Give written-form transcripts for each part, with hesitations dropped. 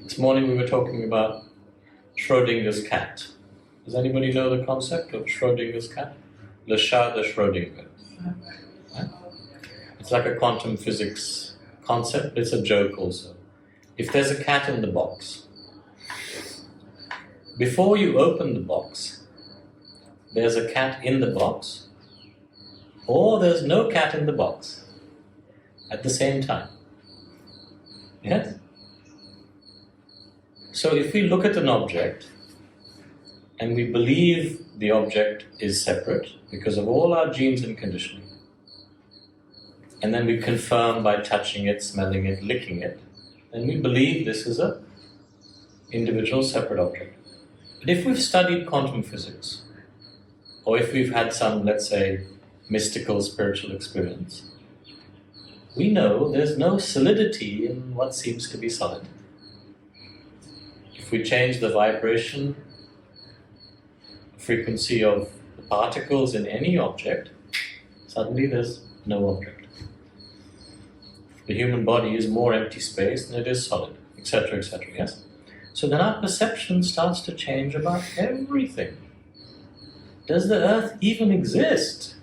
This morning we were talking about Schrodinger's cat. Does anybody know the concept of Schrodinger's cat? Le chat de Schrödinger. Right? It's like a quantum physics concept, it's a joke also. If there's a cat in the box, before you open the box, there's a cat in the box, or there's no cat in the box at the same time. Yes? So if we look at an object and we believe the object is separate because of all our genes and conditioning, and then we confirm by touching it, smelling it, licking it, then we believe this is an individual separate object. But if we've studied quantum physics, or if we've had some, let's say, mystical spiritual experience, we know there's no solidity in what seems to be solid. If we change the vibration, frequency of the particles in any object, suddenly there's no object. The human body is more empty space than it is solid, etc., etc., yes? So then our perception starts to change about everything. Does the earth even exist?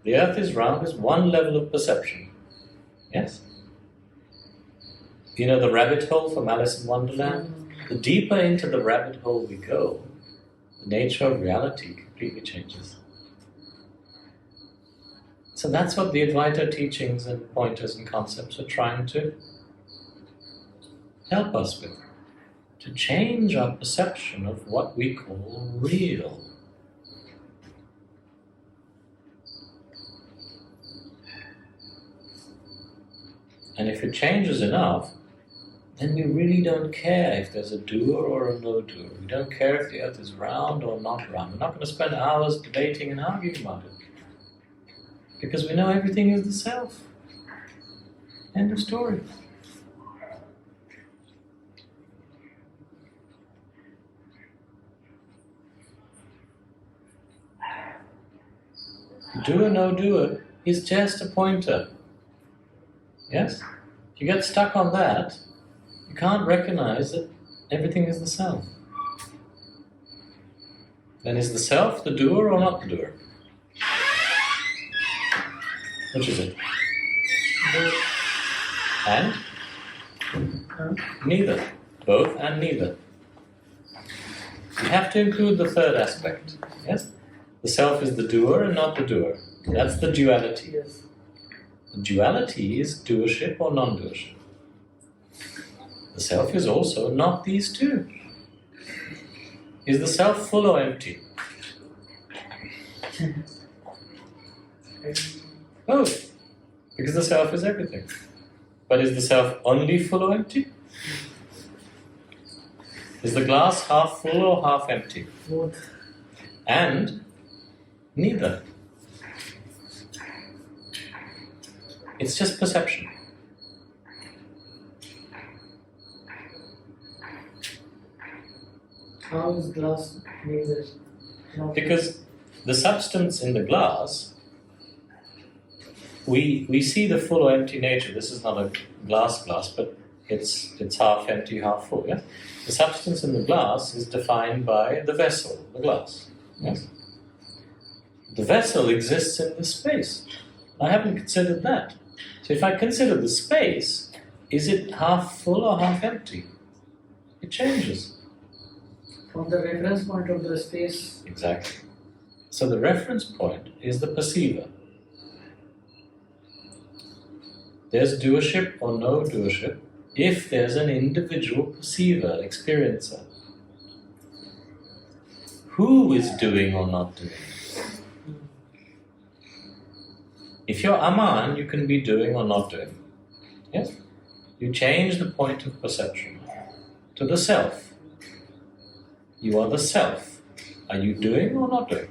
The earth is round is one level of perception, yes? You know the rabbit hole from Alice in Wonderland? The deeper into the rabbit hole we go, the nature of reality completely changes. So that's what the Advaita teachings and pointers and concepts are trying to help us with. To change our perception of what we call real. And if it changes enough, then we really don't care if there's a doer or a no-doer. We don't care if the earth is round or not round. We're not going to spend hours debating and arguing about it. Because we know everything is the self. End of story. Doer, no-doer is just a pointer. Yes? If you get stuck on that, you can't recognize that everything is the self. Then is the self the doer or not the doer? Which is it? And? Neither. Both and neither. You have to include the third aspect. Yes? The self is the doer and not the doer. That's the duality. Yes. The duality is doership or non-doership. The self is also not these two. Is the self full or empty? Both. Because the self is everything. But is the self only full or empty? Is the glass half full or half empty? Both. And neither. It's just perception. How is glass neither? Because the substance in the glass, we see the full or empty nature. This is not a glass, but it's half empty, half full. Yeah? The substance in the glass is defined by the vessel, the glass. Yes? The vessel exists in the space. I haven't considered that. So if I consider the space, is it half full or half empty? It changes. From the reference point of the space. Exactly. So the reference point is the perceiver. There's doership or no doership if there's an individual perceiver, experiencer. Who is doing or not doing? If you're Aman, you can be doing or not doing. Yes? You change the point of perception to the self. You are the self. Are you doing or not doing?